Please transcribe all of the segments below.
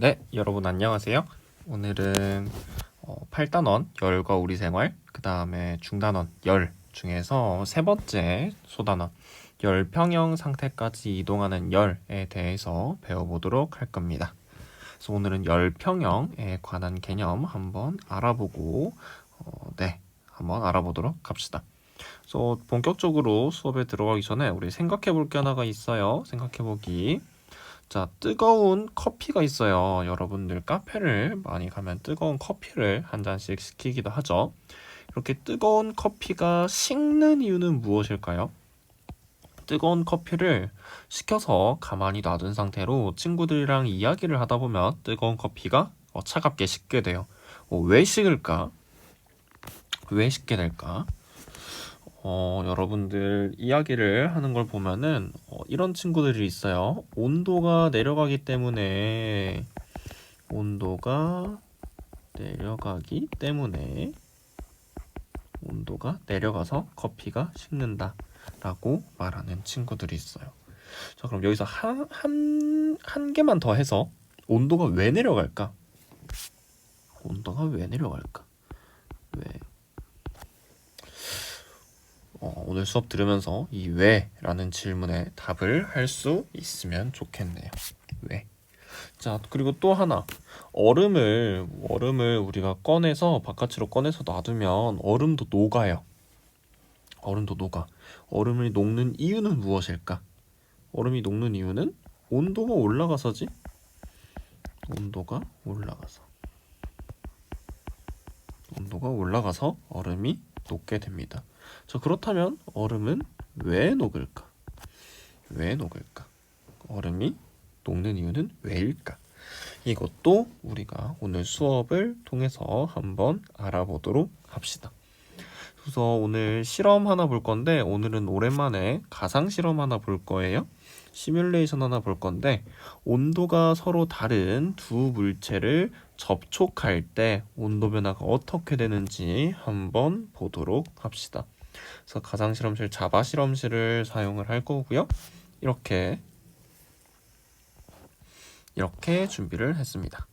네, 여러분 안녕하세요. 오늘은 8단원 열과 우리 생활, 그 다음에 중단원 열 중에서 세 번째 소단원 열 평형 상태까지 이동하는 열에 대해서 배워보도록 할 겁니다. 그래서 오늘은 열 평형에 관한 개념 한번 알아보고 한번 알아보도록 합시다. 그래서 본격적으로 수업에 들어가기 전에 우리 생각해 볼 게 하나가 있어요. 생각해 보기. 자, 뜨거운 커피가 있어요. 여러분들 카페를 많이 가면 뜨거운 커피를 한 잔씩 시키기도 하죠. 이렇게 뜨거운 커피가 식는 이유는 무엇일까요? 뜨거운 커피를 시켜서 가만히 놔둔 상태로 친구들이랑 이야기를 하다 보면 뜨거운 커피가 차갑게 식게 돼요. 왜 식을까? 왜 식게 될까? 여러분들 이야기를 하는 걸 보면은 이런 친구들이 있어요. 온도가 내려가기 때문에 온도가 내려가서 커피가 식는다 라고 말하는 친구들이 있어요. 자, 그럼 여기서 한 개만 더 해서 온도가 왜 내려갈까? 온도가 왜 내려갈까? 왜? 오늘 수업 들으면서 이 왜라는 질문에 답을 할 수 있으면 좋겠네요. 왜? 자, 그리고 또 하나. 얼음을 우리가 바깥으로 꺼내서 놔두면 얼음도 녹아요. 얼음도 녹아. 얼음이 녹는 이유는 무엇일까? 얼음이 녹는 이유는 온도가 올라가서지? 온도가 올라가서 얼음이 녹게 됩니다. 자, 그렇다면 얼음은 왜 녹을까? 얼음이 녹는 이유는 왜일까? 이것도 우리가 오늘 수업을 통해서 한번 알아보도록 합시다. 그래서 오늘 실험 하나 볼 건데, 오늘은 오랜만에 가상 실험 하나 볼 거예요. 시뮬레이션 하나 볼 건데, 온도가 서로 다른 두 물체를 접촉할 때 온도 변화가 어떻게 되는지 한번 보도록 합시다. 그래서 가상 실험실 자바 실험실을 사용을 할 거고요. 이렇게 준비를 했습니다.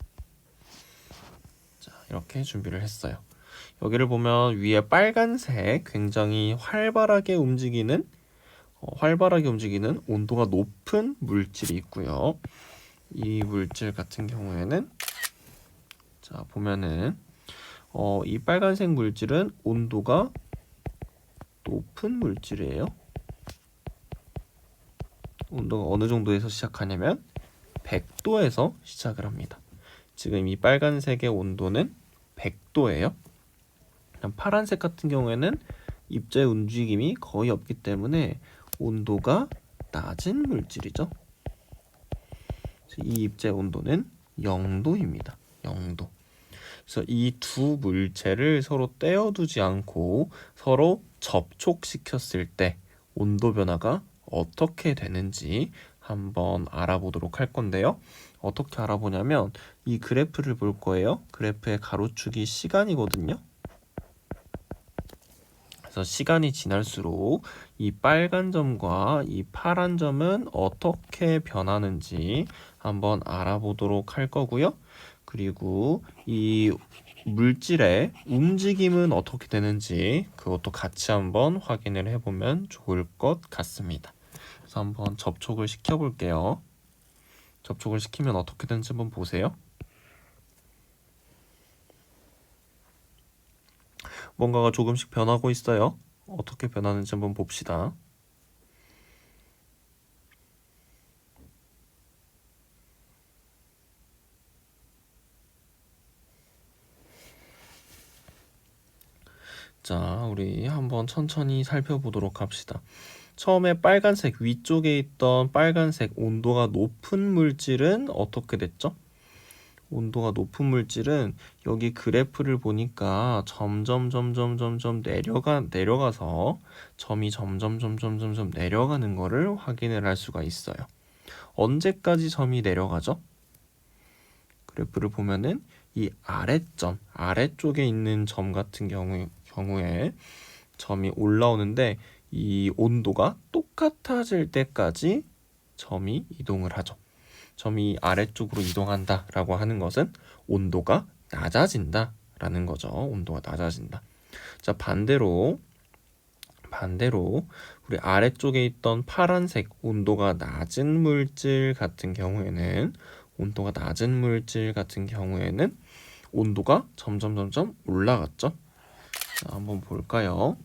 자, 이렇게 준비를 했어요. 여기를 보면 위에 빨간색 굉장히 활발하게 움직이는 온도가 높은 물질이 있고요. 이 물질 같은 경우에는 자, 보면은 이 빨간색 물질은 온도가 높은 물질이에요. 온도가 어느 정도에서 시작하냐면 100도에서 시작을 합니다. 지금 이 빨간색의 온도는 100도예요. 파란색 같은 경우에는 입자의 움직임이 거의 없기 때문에 온도가 낮은 물질이죠. 이 입자의 온도는 0도입니다. 0도. 그래서 이 두 물체를 서로 떼어두지 않고 서로 접촉시켰을 때 온도 변화가 어떻게 되는지 한번 알아보도록 할 건데요. 어떻게 알아보냐면 이 그래프를 볼 거예요. 그래프의 가로축이 시간이거든요. 그래서 시간이 지날수록 이 빨간 점과 이 파란 점은 어떻게 변하는지 한번 알아보도록 할 거고요. 그리고 이 물질의 움직임은 어떻게 되는지 그것도 같이 한번 확인을 해보면 좋을 것 같습니다. 그래서 한번 접촉을 시켜볼게요. 접촉을 시키면 어떻게 되는지 한번 보세요. 뭔가가 조금씩 변하고 있어요. 어떻게 변하는지 한번 봅시다. 자, 우리 한번 천천히 살펴보도록 합시다. 처음에 빨간색 위쪽에 있던 빨간색 온도가 높은 물질은 어떻게 됐죠? 온도가 높은 물질은 여기 그래프를 보니까 점점 내려가서 점이 점점 내려가는 거를 확인을 할 수가 있어요. 언제까지 점이 내려가죠? 그래프를 보면은 이 아래쪽에 있는 점 같은 경우에 점이 올라오는데 이 온도가 똑같아질 때까지 점이 이동을 하죠. 점이 아래쪽으로 이동한다 라고 하는 것은 온도가 낮아진다 라는 거죠. 온도가 낮아진다. 자, 반대로 우리 아래쪽에 있던 파란색 온도가 낮은 물질 같은 경우에는 온도가 점점 올라갔죠. 자, 한번 볼까요?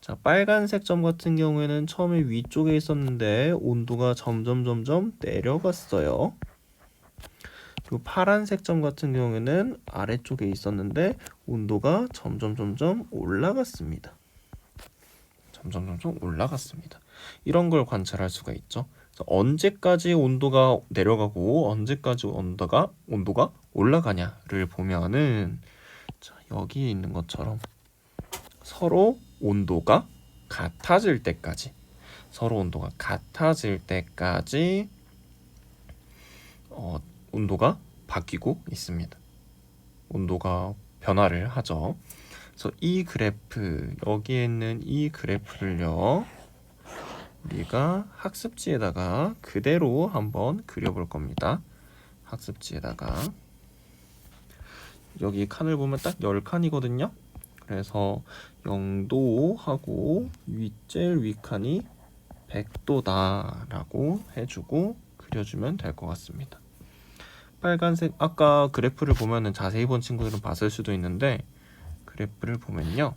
자, 빨간색 점 같은 경우에는 처음에 위쪽에 있었는데 온도가 점점 내려갔어요. 그리고 파란색 점 같은 경우에는 아래쪽에 있었는데 온도가 점점 올라갔습니다. 점점 올라갔습니다. 이런 걸 관찰할 수가 있죠. 언제까지 온도가 내려가고 언제까지 온도가 올라가냐를 보면은, 자, 여기 있는 것처럼 서로 온도가 같아질 때까지 온도가 바뀌고 있습니다. 온도가 변화를 하죠. 그래서 이 그래프, 여기에 있는 이 그래프를요, 우리가 학습지에다가 그대로 한번 그려볼 겁니다. 학습지에다가 여기 칸을 보면 딱 10칸이거든요. 그래서 0도하고 제일 위칸이 100도다 라고 해주고 그려주면 될 것 같습니다. 빨간색, 아까 그래프를 보면은 자세히 본 친구들은 봤을 수도 있는데, 그래프를 보면요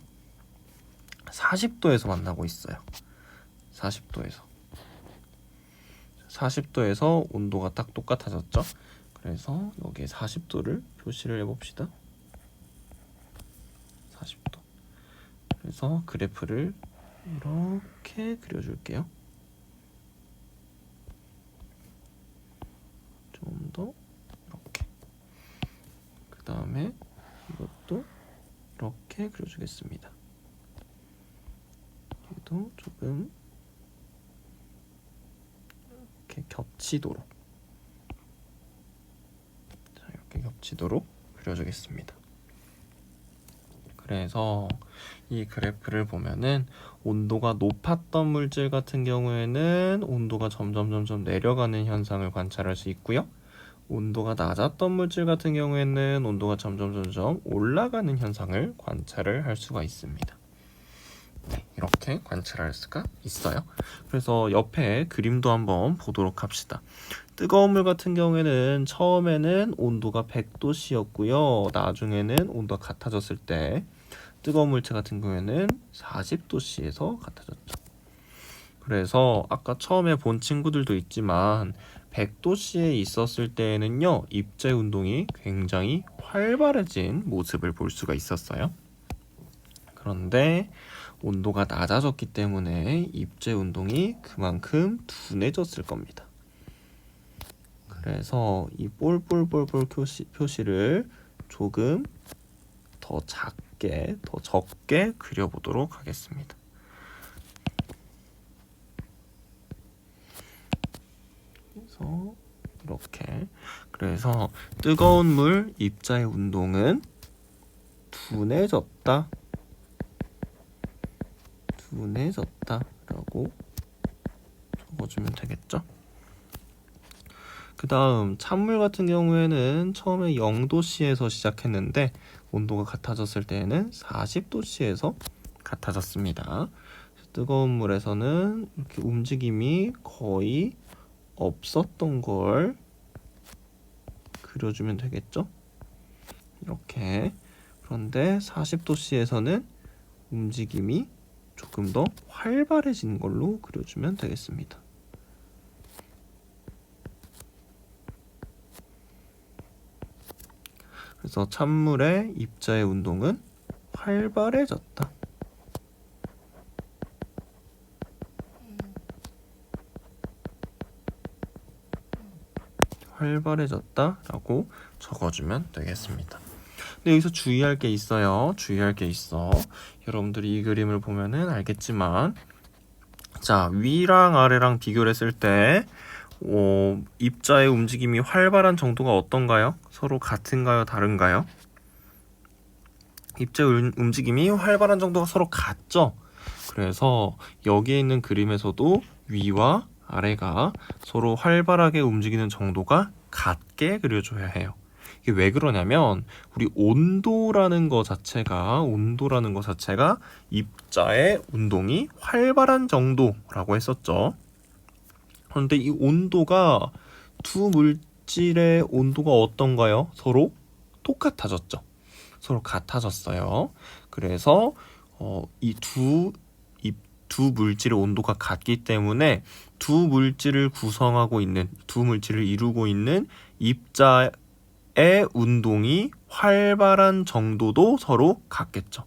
40도에서 만나고 있어요. 40도에서 온도가 딱 똑같아졌죠. 그래서 여기에 40도를 표시를 해봅시다. 40도. 그래서 그래프를 이렇게 그려줄게요. 좀 더 이렇게. 그 다음에 이것도 이렇게 그려주겠습니다. 얘도 조금 이렇게 겹치도록, 자, 이렇게 겹치도록 그려주겠습니다. 그래서 이 그래프를 보면은 온도가 높았던 물질 같은 경우에는 온도가 점점 내려가는 현상을 관찰할 수 있고요. 온도가 낮았던 물질 같은 경우에는 온도가 점점 올라가는 현상을 관찰을 할 수가 있습니다. 네, 이렇게 관찰할 수가 있어요. 그래서 옆에 그림도 한번 보도록 합시다. 뜨거운 물 같은 경우에는 처음에는 온도가 100도씨였고요. 나중에는 온도가 같아졌을 때 뜨거운 물체 같은 경우에는 40도씨에서 같아졌죠. 그래서 아까 처음에 본 친구들도 있지만 100도씨에 있었을 때에는요, 입자 운동이 굉장히 활발해진 모습을 볼 수가 있었어요. 그런데 온도가 낮아졌기 때문에 입자 운동이 그만큼 둔해졌을 겁니다. 그래서 이 볼 표시를 조금 더 적게 그려보도록 하겠습니다. 그래서 이렇게, 그래서 뜨거운 물 입자의 운동은 둔해졌다 라고 적어주면 되겠죠. 그 다음 찬물 같은 경우에는 처음에 0도씨에서 시작했는데 온도가 같아졌을 때에는 40도씨에서 같아졌습니다. 뜨거운 물에서는 이렇게 움직임이 거의 없었던 걸 그려주면 되겠죠. 이렇게. 그런데 40도씨에서는 움직임이 조금 더 활발해진 걸로 그려주면 되겠습니다. 그래서 찬물의 입자의 운동은 활발해졌다. 활발해졌다라고 적어주면 되겠습니다. 근데 여기서 주의할 게 있어요. 여러분들이 이 그림을 보면은 알겠지만, 자, 위랑 아래랑 비교를 했을 때 입자의 움직임이 활발한 정도가 어떤가요? 서로 같은가요? 다른가요? 입자의 움직임이 활발한 정도가 서로 같죠? 그래서 여기에 있는 그림에서도 위와 아래가 서로 활발하게 움직이는 정도가 같게 그려줘야 해요. 이게 왜 그러냐면 우리 온도라는 거 자체가 입자의 운동이 활발한 정도라고 했었죠. 그런데 이 온도가 두 물질의 온도가 어떤가요? 서로 똑같아졌죠. 서로 같아졌어요. 그래서 이 두 물질의 온도가 같기 때문에 두 물질을 이루고 있는 입자의 운동이 활발한 정도도 서로 같겠죠.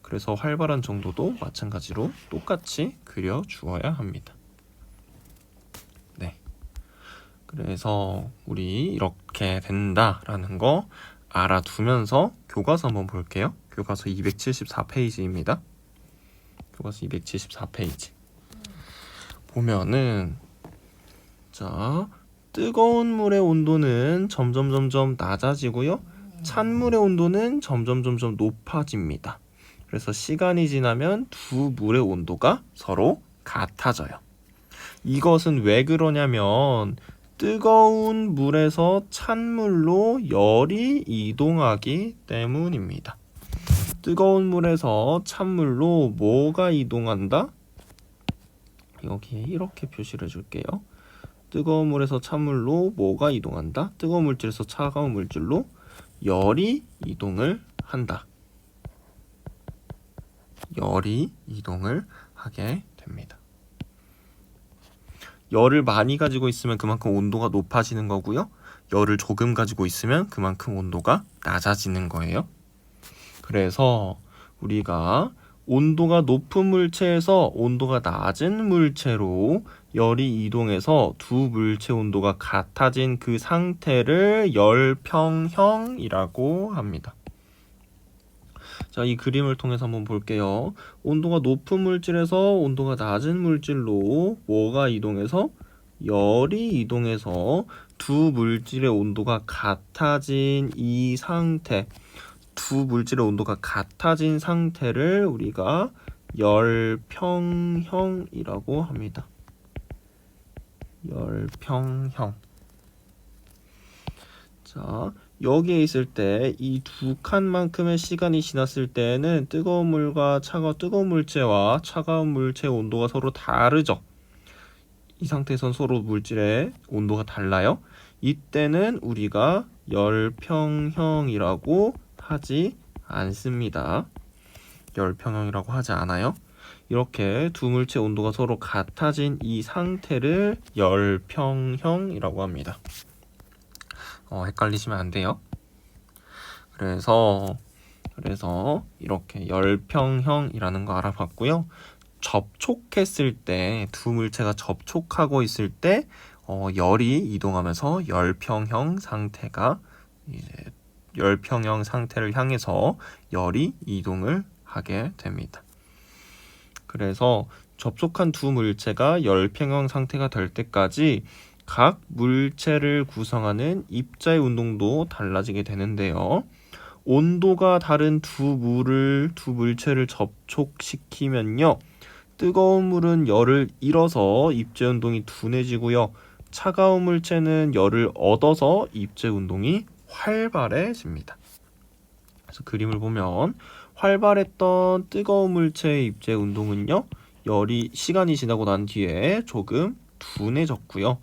그래서 활발한 정도도 마찬가지로 똑같이 그려 주어야 합니다. 네. 그래서 우리 이렇게 된다라는 거 알아두면서 교과서 한번 볼게요. 교과서 274페이지입니다. 교과서 274페이지. 보면은 자, 뜨거운 물의 온도는 점점 낮아지고요. 찬 물의 온도는 점점 높아집니다. 그래서 시간이 지나면 두 물의 온도가 서로 같아져요. 이것은 왜 그러냐면 뜨거운 물에서 찬 물로 열이 이동하기 때문입니다. 뜨거운 물에서 찬물로 뭐가 이동한다? 여기에 이렇게 표시를 해줄게요. 뜨거운 물에서 찬물로 뭐가 이동한다? 뜨거운 물질에서 차가운 물질로 열이 이동을 한다. 열이 이동을 하게 됩니다. 열을 많이 가지고 있으면 그만큼 온도가 높아지는 거고요. 열을 조금 가지고 있으면 그만큼 온도가 낮아지는 거예요. 그래서 우리가 온도가 높은 물체에서 온도가 낮은 물체로 열이 이동해서 두 물체 온도가 같아진 그 상태를 열평형이라고 합니다. 자, 이 그림을 통해서 한번 볼게요. 온도가 높은 물질에서 온도가 낮은 물질로 뭐가 이동해서? 열이 이동해서 두 물질의 온도가 같아진 이 상태, 두 물질의 온도가 같아진 상태를 우리가 열평형이라고 합니다. 열평형. 자, 여기에 있을 때 이 두 칸만큼의 시간이 지났을 때는 뜨거운 물체와 차가운 물체의 온도가 서로 다르죠. 이 상태에선 서로 물질의 온도가 달라요. 이때는 우리가 열평형이라고 하지 않습니다. 열평형이라고 하지 않아요. 이렇게 두 물체 온도가 서로 같아진 이 상태를 열평형이라고 합니다. 헷갈리시면 안 돼요. 그래서 이렇게 열평형이라는 거 알아봤고요. 접촉했을 때, 두 물체가 접촉하고 있을 때 열이 이동하면서 열평형 상태를 향해서 열이 이동을 하게 됩니다. 그래서 접촉한 두 물체가 열평형 상태가 될 때까지 각 물체를 구성하는 입자의 운동도 달라지게 되는데요. 온도가 다른 두 물체를 접촉시키면요. 뜨거운 물은 열을 잃어서 입자 운동이 둔해지고요. 차가운 물체는 열을 얻어서 입자 운동이 활발해집니다. 그래서 그림을 보면 활발했던 뜨거운 물체의 입자 운동은요. 시간이 지나고 난 뒤에 조금 둔해졌고요.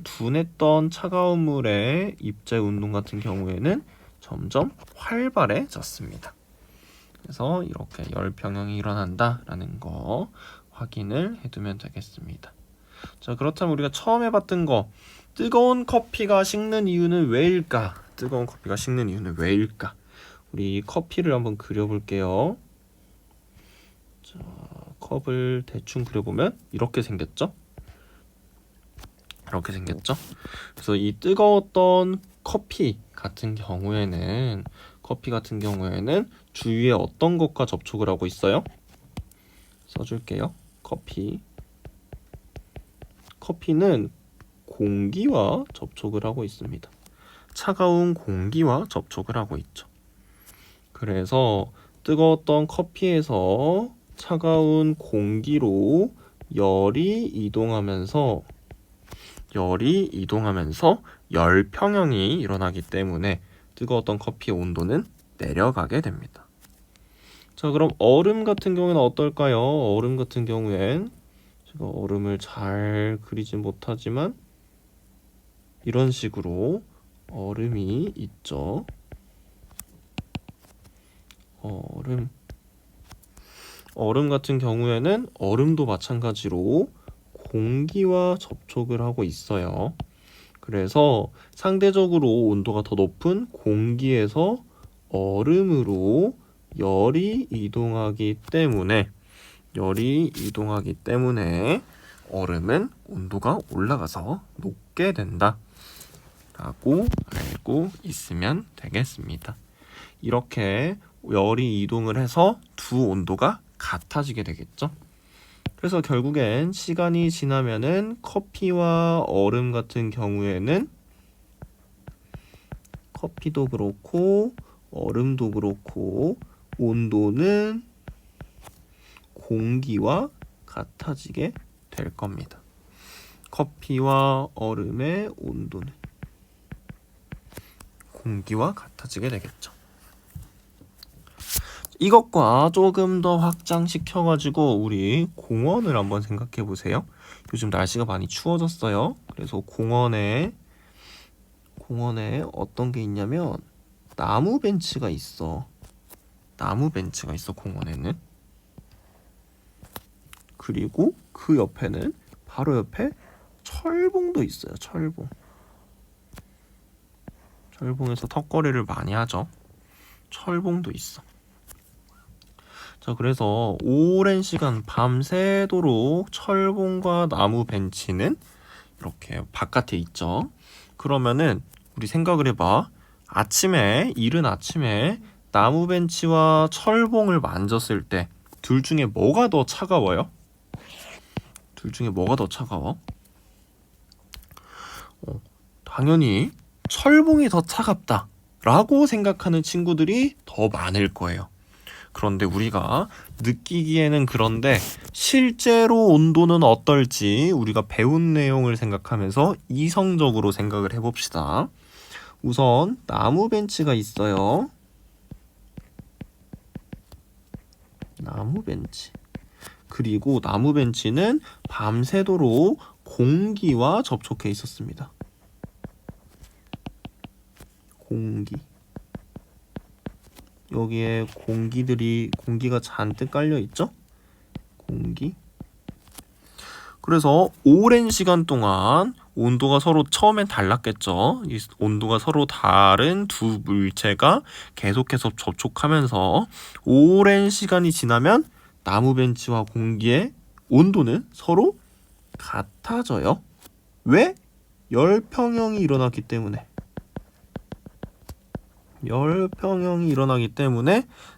둔했던 차가운 물의 입자 운동 같은 경우에는 점점 활발해졌습니다. 그래서 이렇게 열평형이 일어난다라는 거 확인을 해두면 되겠습니다. 자, 그렇다면 우리가 처음에 봤던 거 뜨거운 커피가 식는 이유는 왜일까? 우리 커피를 한번 그려볼게요. 자, 컵을 대충 그려보면 이렇게 생겼죠? 그래서 이 뜨거웠던 커피 같은 경우에는 주위에 어떤 것과 접촉을 하고 있어요? 써줄게요. 커피는 공기와 접촉을 하고 있습니다. 차가운 공기와 접촉을 하고 있죠. 그래서 뜨거웠던 커피에서 차가운 공기로 열이 이동하면서 열 평형이 일어나기 때문에 뜨거웠던 커피의 온도는 내려가게 됩니다. 자, 그럼 얼음 같은 경우에는 어떨까요? 얼음 같은 경우엔 제가 얼음을 잘 그리진 못하지만 이런 식으로 얼음이 있죠. 얼음 같은 경우에는 얼음도 마찬가지로 공기와 접촉을 하고 있어요. 그래서 상대적으로 온도가 더 높은 공기에서 얼음으로 열이 이동하기 때문에 얼음은 온도가 올라가서 녹게 된다 라고 알고 있으면 되겠습니다. 이렇게 열이 이동을 해서 두 온도가 같아지게 되겠죠. 그래서 결국엔 시간이 지나면은 커피와 얼음 같은 경우에는 커피도 그렇고 얼음도 그렇고 온도는 공기와 같아지게 될 겁니다. 커피와 얼음의 온도는 공기와 같아지게 되겠죠. 이것과 조금 더 확장시켜가지고 우리 공원을 한번 생각해 보세요. 요즘 날씨가 많이 추워졌어요. 그래서 공원에 어떤 게 있냐면 나무 벤치가 있어. 공원에는. 그리고 그 옆에는 바로 옆에 철봉도 있어요. 철봉에서 턱걸이를 많이 하죠. 철봉도 있어. 자, 그래서 오랜 시간 밤새도록 철봉과 나무 벤치는 이렇게 바깥에 있죠. 그러면은 우리 생각을 해봐. 이른 아침에 나무 벤치와 철봉을 만졌을 때 둘 중에 뭐가 더 차가워요? 당연히 철봉이 더 차갑다 라고 생각하는 친구들이 더 많을 거예요. 그런데 우리가 느끼기에는 그런데 실제로 온도는 어떨지 우리가 배운 내용을 생각하면서 이성적으로 생각을 해봅시다. 우선 나무 벤치가 있어요. 그리고 나무 벤치는 밤새도록 공기와 접촉해 있었습니다. 여기에 공기가 잔뜩 깔려 있죠? 그래서 오랜 시간 동안 온도가 서로 처음엔 달랐겠죠. 이 온도가 서로 다른 두 물체가 계속해서 접촉하면서 오랜 시간이 지나면 나무 벤치와 공기의 온도는 서로 같아져요. 왜? 열평형이 일어났기 때문에.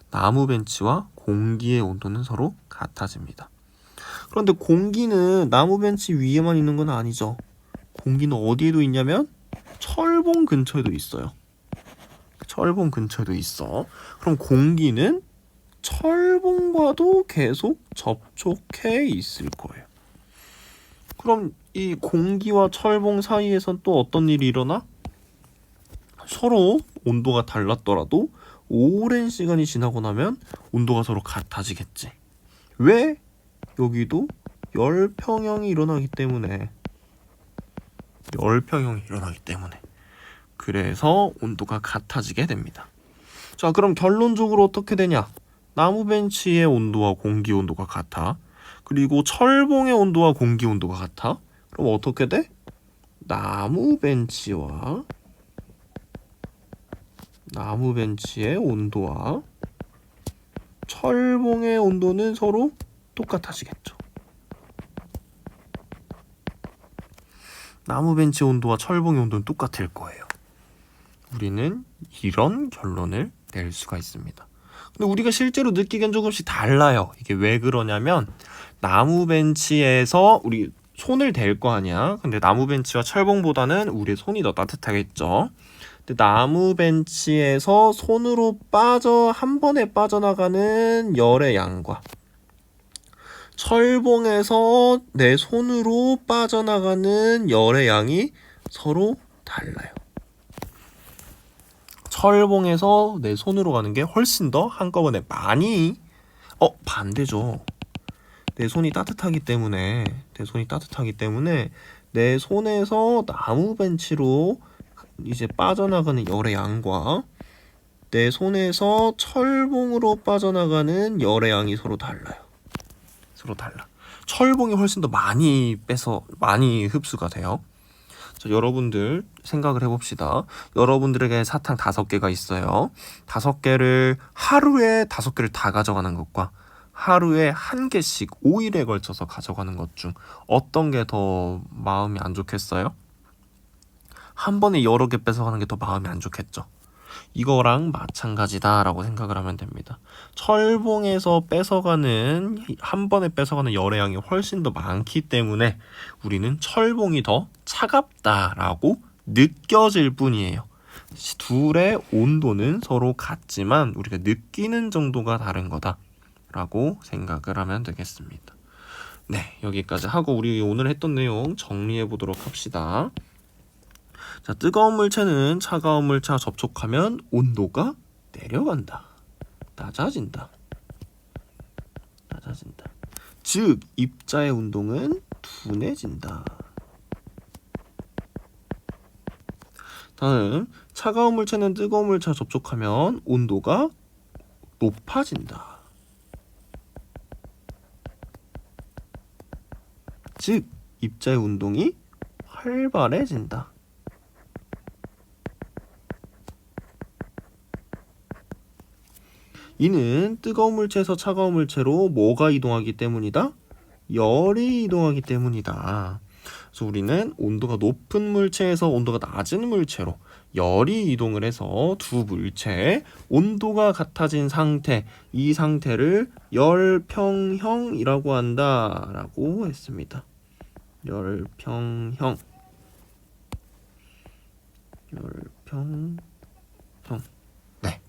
나무 벤치와 공기의 온도는 서로 같아집니다. 그런데 공기는 나무 벤치 위에만 있는 건 아니죠. 공기는 어디에도 있냐면 철봉 근처에도 있어요. 그럼 공기는 철봉과도 계속 접촉해 있을 거예요. 그럼 이 공기와 철봉 사이에선 또 어떤 일이 일어나? 서로 온도가 달랐더라도 오랜 시간이 지나고 나면 온도가 서로 같아지겠지. 왜? 여기도 열평형이 일어나기 때문에. 그래서 온도가 같아지게 됩니다. 자, 그럼 결론적으로 어떻게 되냐? 나무 벤치의 온도와 공기 온도가 같아. 그리고 철봉의 온도와 공기 온도가 같아. 그럼 어떻게 돼? 나무 벤치의 온도와 철봉의 온도는 서로 똑같아지겠죠. 나무 벤치 온도와 철봉의 온도는 똑같을 거예요. 우리는 이런 결론을 낼 수가 있습니다. 근데 우리가 실제로 느끼기엔 조금씩 달라요. 이게 왜 그러냐면 나무 벤치에서 우리 손을 댈 거 아니야. 근데 나무 벤치와 철봉보다는 우리의 손이 더 따뜻하겠죠. 근데 나무 벤치에서 손으로 한 번에 빠져나가는 열의 양과 철봉에서 내 손으로 빠져나가는 열의 양이 서로 달라요. 철봉에서 내 손으로 가는 게 훨씬 더 한꺼번에 많이 반대죠. 내 손이 따뜻하기 때문에 내 손에서 나무 벤치로 이제 빠져나가는 열의 양과 내 손에서 철봉으로 빠져나가는 열의 양이 서로 달라. 철봉이 훨씬 더 많이 흡수가 돼요. 자, 여러분들 생각을 해봅시다. 여러분들에게 사탕 5개가 있어요. 5개를 하루에 5개를 다 가져가는 것과 하루에 1개씩 5일에 걸쳐서 가져가는 것 중 어떤 게 더 마음이 안 좋겠어요? 한 번에 여러 개 뺏어가는 게 더 마음이 안 좋겠죠. 이거랑 마찬가지다라고 생각을 하면 됩니다. 철봉에서 한 번에 뺏어가는 열의 양이 훨씬 더 많기 때문에 우리는 철봉이 더 차갑다라고 느껴질 뿐이에요. 둘의 온도는 서로 같지만 우리가 느끼는 정도가 다른 거다라고 생각을 하면 되겠습니다. 네, 여기까지 하고 우리 오늘 했던 내용 정리해 보도록 합시다. 자, 뜨거운 물체는 차가운 물체와 접촉하면 온도가 내려간다. 낮아진다. 즉, 입자의 운동은 둔해진다. 다음, 차가운 물체는 뜨거운 물체와 접촉하면 온도가 높아진다. 즉, 입자의 운동이 활발해진다. 이는 뜨거운 물체에서 차가운 물체로 뭐가 이동하기 때문이다? 열이 이동하기 때문이다. 그래서 우리는 온도가 높은 물체에서 온도가 낮은 물체로 열이 이동을 해서 두 물체의 온도가 같아진 상태, 이 상태를 열평형이라고 한다라고 했습니다. 열평형. 네,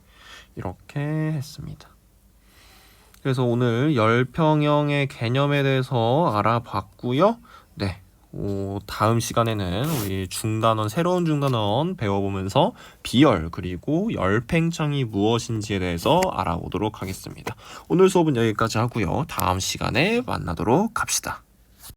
이렇게 했습니다. 그래서 오늘 열평형의 개념에 대해서 알아봤고요. 네, 다음 시간에는 우리 새로운 중단원 배워보면서 비열 그리고 열팽창이 무엇인지에 대해서 알아보도록 하겠습니다. 오늘 수업은 여기까지 하고요. 다음 시간에 만나도록 합시다.